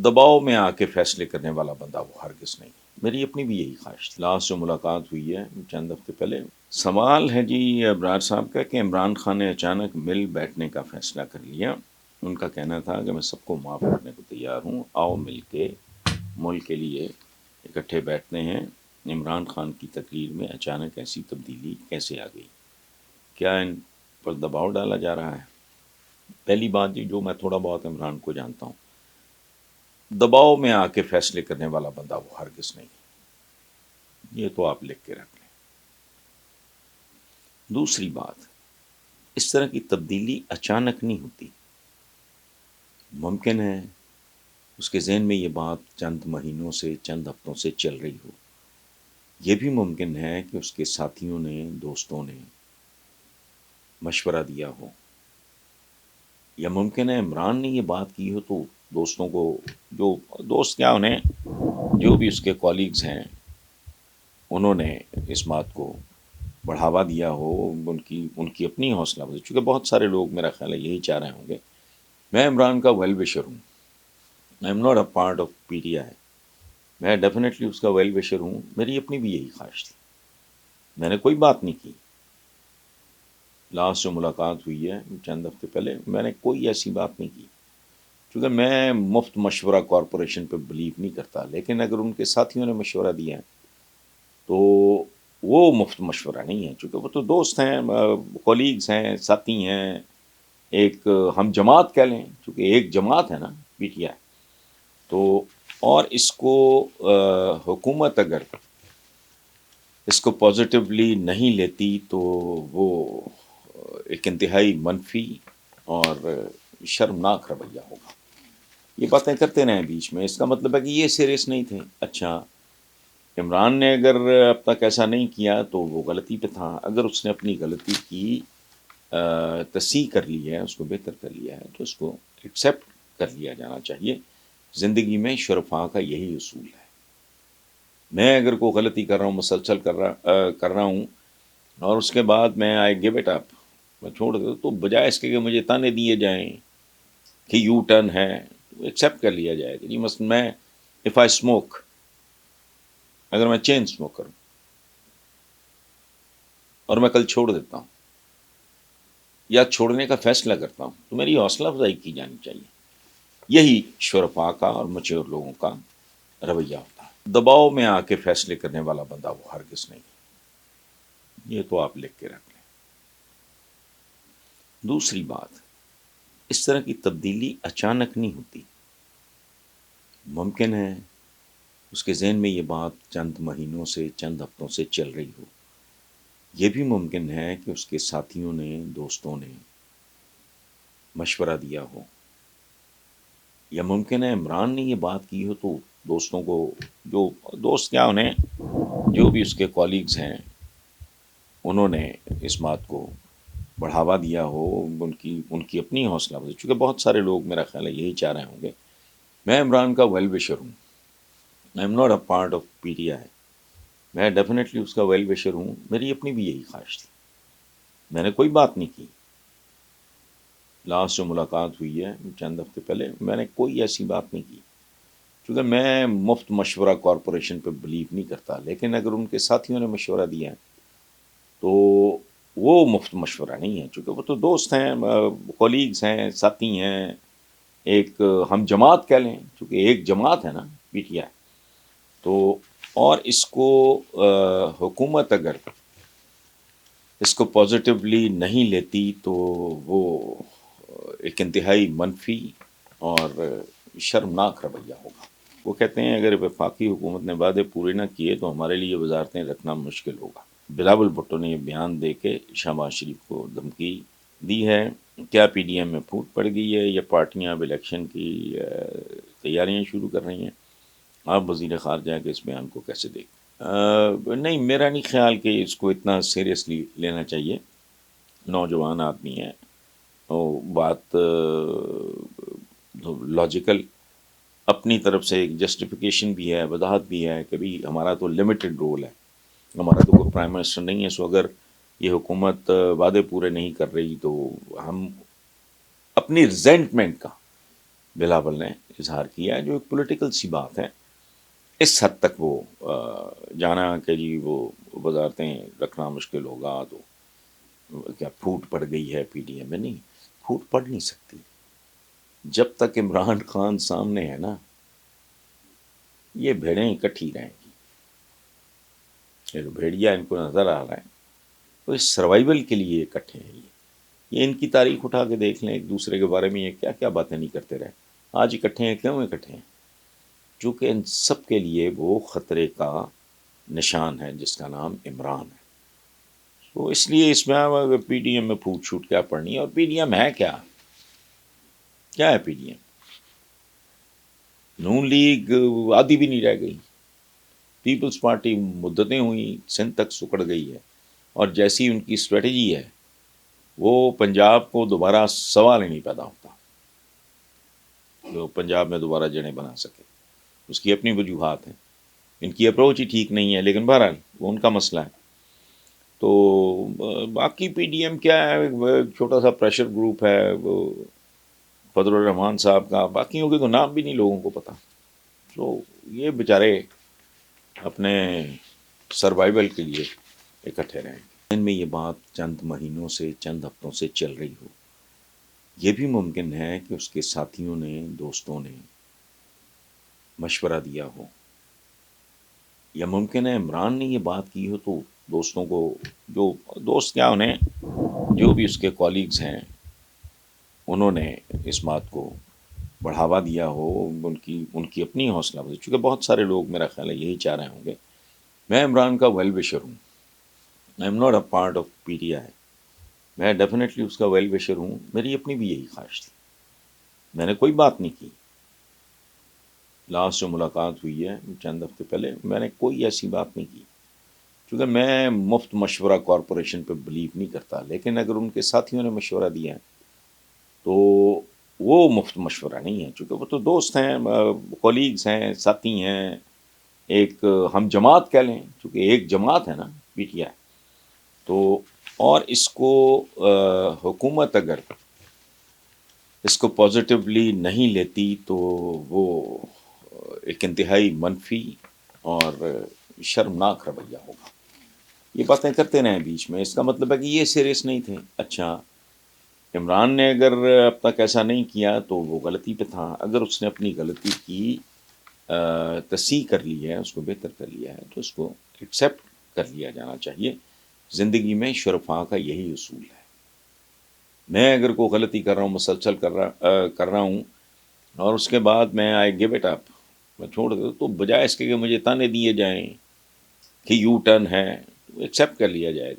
دباؤ میں آ کے فیصلے کرنے والا بندہ وہ ہرگز نہیں. میری اپنی بھی یہی خواہش تھی. لاسٹ جو ملاقات ہوئی ہے چند ہفتے پہلے، سوال ہے جی ابرار صاحب کا کہ عمران خان نے اچانک مل بیٹھنے کا فیصلہ کر لیا. ان کا کہنا تھا کہ میں سب کو معاف کرنے کو تیار ہوں، آؤ مل کے ملک کے لیے اکٹھے بیٹھتے ہیں. عمران خان کی تقریر میں اچانک ایسی تبدیلی کیسے آ گئی؟ کیا ان پر دباؤ ڈالا جا رہا ہے؟ پہلی بات جی، جو میں تھوڑا بہت عمران کو جانتا ہوں، دباؤ میں آ کے فیصلے کرنے والا بندہ وہ ہرگز نہیں. یہ تو آپ لکھ کے رکھ لیں. دوسری بات، اس طرح کی تبدیلی اچانک نہیں ہوتی. ممکن ہے اس کے ذہن میں یہ بات چند مہینوں سے، چند ہفتوں سے چل رہی ہو. یہ بھی ممکن ہے کہ اس کے ساتھیوں نے، دوستوں نے مشورہ دیا ہو، یا ممکن ہے عمران نے یہ بات کی ہو تو دوستوں کو، جو دوست کیا، انہیں جو بھی اس کے کولیگز ہیں، انہوں نے اس بات کو بڑھاوا دیا ہو. ان کی اپنی حوصلہ افزائی، چونکہ بہت سارے لوگ میرا خیال ہے یہی چاہ رہے ہوں گے. میں عمران کا ویل وشر ہوں. I am not a part of P T I. میں ڈیفینیٹلی اس کا ویل وشر ہوں. میری اپنی بھی یہی خواہش تھی. میں نے کوئی بات نہیں کی. لاسٹ جو ملاقات ہوئی ہے چند ہفتے پہلے، میں نے کوئی ایسی بات نہیں کی، کیونکہ میں مفت مشورہ کارپوریشن پہ بلیو نہیں کرتا. لیکن اگر ان کے ساتھیوں نے مشورہ دیا تو وہ مفت مشورہ نہیں ہے، چونکہ وہ تو دوست ہیں، کولیگز ہیں، ساتھی ہیں، ایک ہم جماعت کہہ لیں، چونکہ ایک جماعت ہے نا پی ٹی آئی. تو اور اس کو حکومت اگر اس کو پازیٹیولی نہیں لیتی تو وہ ایک انتہائی منفی اور شرمناک رویہ ہوگا. یہ باتیں کرتے رہیں بیچ میں، اس کا مطلب ہے کہ یہ سیریس نہیں تھے. اچھا، عمران نے اگر اب تک ایسا نہیں کیا تو وہ غلطی پہ تھا. اگر اس نے اپنی غلطی کی تصحیح کر لی ہے، اس کو بہتر کر لیا ہے، تو اس کو ایکسیپٹ کر لیا جانا چاہیے. زندگی میں شرفاء کا یہی اصول ہے. میں اگر کوئی غلطی کر رہا ہوں، مسلسل کر رہا ہوں، اور اس کے بعد میں آئی گیو اٹ اپ، میں چھوڑ دوں، تو بجائے اس کے کہ مجھے تانے دیے جائیں کہ یو ٹرن ہے، تو ایکسیپٹ کر لیا جائے کہ جی مثلا میں اف آئی اسموک، اگر میں چین اسموکر ہوں اور میں کل چھوڑ دیتا ہوں یا چھوڑنے کا فیصلہ کرتا ہوں، تو میری حوصلہ افزائی کی جانی چاہیے. یہی شرفاء کا اور میچور لوگوں کا رویہ ہوتا ہے. دباؤ میں آ کے فیصلے کرنے والا بندہ وہ ہرگز نہیں. یہ تو آپ لکھ کے رکھ لیں. دوسری بات، اس طرح کی تبدیلی اچانک نہیں ہوتی. ممکن ہے اس کے ذہن میں یہ بات چند مہینوں سے، چند ہفتوں سے چل رہی ہو. یہ بھی ممکن ہے کہ اس کے ساتھیوں نے، دوستوں نے مشورہ دیا ہو، یا ممکن ہے عمران نے یہ بات کی ہو تو دوستوں کو، جو دوست کیا، انہیں جو بھی اس کے کولیگز ہیں، انہوں نے اس بات کو بڑھاوا دیا ہو. ان کی اپنی حوصلہ افزائی، چونکہ بہت سارے لوگ میرا خیال ہے یہی چاہ رہے ہوں گے. میں عمران کا ویل وشر ہوں. I am not a part of P T I. میں ڈیفینیٹلی اس کا ویل وشر ہوں. میری اپنی بھی یہی خواہش تھی. میں نے کوئی بات نہیں کی. لاسٹ جو ملاقات ہوئی ہے چند ہفتے پہلے، میں نے کوئی ایسی بات نہیں کی، کیونکہ میں مفت مشورہ کارپوریشن پہ بلیو نہیں کرتا. لیکن اگر ان کے ساتھیوں نے مشورہ دیا تو وہ مفت مشورہ نہیں ہے، چونکہ وہ تو دوست ہیں، کولیگز ہیں، ساتھی ہیں، ایک ہم جماعت کہہ لیں، چونکہ ایک جماعت ہے نا پی ٹی آئی. تو اور اس کو حکومت اگر اس کو پازیٹیولی نہیں لیتی تو وہ ایک انتہائی منفی اور شرمناک رویہ ہوگا. وہ کہتے ہیں اگر وفاقی حکومت نے وعدے پورے نہ کیے تو ہمارے لیے وزارتیں رکھنا مشکل ہوگا. بلاول بھٹو نے یہ بیان دے کے شہباز شریف کو دھمکی دی ہے. کیا پی ڈی ایم میں پھوٹ پڑ گئی ہے یا پارٹیاں اب الیکشن کی تیاریاں شروع کر رہی ہیں؟ آپ وزیر خارجہ کے اس بیان کو کیسے دیکھیں؟ نہیں، میرا نہیں خیال کہ اس کو اتنا سیریسلی لینا چاہیے. نوجوان آدمی ہے، وہ بات لاجیکل، اپنی طرف سے ایک جسٹیفیکیشن بھی ہے، وضاحت بھی ہے کہ بھی ہمارا تو لمیٹڈ رول ہے، ہمارا تو کوئی پرائم منسٹر نہیں ہے. سو اگر یہ حکومت وعدے پورے نہیں کر رہی تو ہم اپنی ریزینٹمنٹ کا بلاول نے اظہار کیا ہے جو ایک پولیٹیکل سی بات ہے. اس حد تک وہ جانا کہ جی وہ وزارتیں رکھنا مشکل ہوگا تو کیا پھوٹ پڑ گئی ہے پی ڈی ایم میں. نہیں، پھوٹ پڑ نہیں سکتی. جب تک عمران خان سامنے ہے نا، یہ بھیڑیں اکٹھی رہیں گی. یہ جو بھیڑیا ان کو نظر آ رہا ہے وہ اس سروائیول کے لیے اکٹھے ہیں. یہ ان کی تاریخ اٹھا کے دیکھ لیں، ایک دوسرے کے بارے میں یہ کیا کیا باتیں نہیں کرتے رہے. آج اکٹھے ہیں، کیوں اکٹھے ہیں؟ چونکہ ان سب کے لیے وہ خطرے کا نشان ہے جس کا نام عمران ہے. تو اس لیے اس میں پی ڈی ایم میں پھوٹ چھوٹ کیا پڑنی ہے. اور پی ڈی ایم ہے کیا ہے پی ڈی ایم؟ نون لیگ آدھی بھی نہیں رہ گئی. پیپلز پارٹی مدتیں ہوئی سندھ تک سکڑ گئی ہے، اور جیسی ان کی اسٹریٹجی ہے وہ پنجاب کو دوبارہ سوال ہی نہیں پیدا ہوتا جو پنجاب میں دوبارہ جڑیں بنا سکے. اس کی اپنی وجوہات ہیں، ان کی اپروچ ہی ٹھیک نہیں ہے، لیکن بہرحال وہ ان کا مسئلہ ہے. تو باقی پی ڈی ایم کیا ہے، چھوٹا سا پریشر گروپ ہے وہ فضل الرحمان صاحب کا. باقیوں کے تو نام بھی نہیں لوگوں کو پتہ. تو یہ بیچارے اپنے سروائیول کے لیے اکٹھے رہیں. ان میں یہ بات چند مہینوں سے چند ہفتوں سے چل رہی ہو. یہ بھی ممکن ہے کہ اس کے ساتھیوں نے، دوستوں نے مشورہ دیا ہو، یا ممکن ہے عمران نے یہ بات کی ہو تو دوستوں کو، جو دوست کیا انہیں جو بھی اس کے کولیگز ہیں انہوں نے اس بات کو بڑھاوا دیا ہو. ان کی اپنی حوصلہ افزائی، چونکہ بہت سارے لوگ میرا خیال ہے یہی چاہ رہے ہوں گے. میں عمران کا ویل وشر ہوں. I am not a part of P T I. میں ڈیفینیٹلی اس کا ویل وشر ہوں. میری اپنی بھی یہی خواہش تھی. میں نے کوئی بات نہیں کی. لاسٹ جو ملاقات ہوئی ہے چند ہفتے پہلے، میں نے کوئی ایسی بات نہیں کی، کیونکہ میں مفت مشورہ کارپوریشن پہ بلیو نہیں کرتا. لیکن اگر ان کے ساتھیوں نے مشورہ دیا ہے تو وہ مفت مشورہ نہیں ہے، چونکہ وہ تو دوست ہیں، کولیگز ہیں، ساتھی ہیں، ایک ہم جماعت کہہ لیں، چونکہ ایک جماعت ہے نا پی ٹی آئی. تو اور اس کو حکومت اگر اس کو پازیٹیولی نہیں لیتی تو وہ ایک انتہائی منفی اور شرمناک رویہ ہوگا. یہ باتیں کرتے رہیں بیچ میں، اس کا مطلب ہے کہ یہ سیریس نہیں تھے. اچھا، عمران نے اگر اب تک ایسا نہیں کیا تو وہ غلطی پہ تھا. اگر اس نے اپنی غلطی کی تصحیح کر لی ہے، اس کو بہتر کر لیا ہے، تو اس کو ایکسیپٹ کر لیا جانا چاہیے. زندگی میں شرفاء کا یہی اصول ہے. میں اگر کوئی غلطی کر رہا ہوں، مسلسل کر رہا ہوں، اور اس کے بعد میں آئی گیو اٹ اپ، میں چھوڑ دوں، تو بجائے اس کے کہ مجھے تانے دیے جائیں کہ یو ٹرن ہے، ایکسیپٹ کر لیا جائے.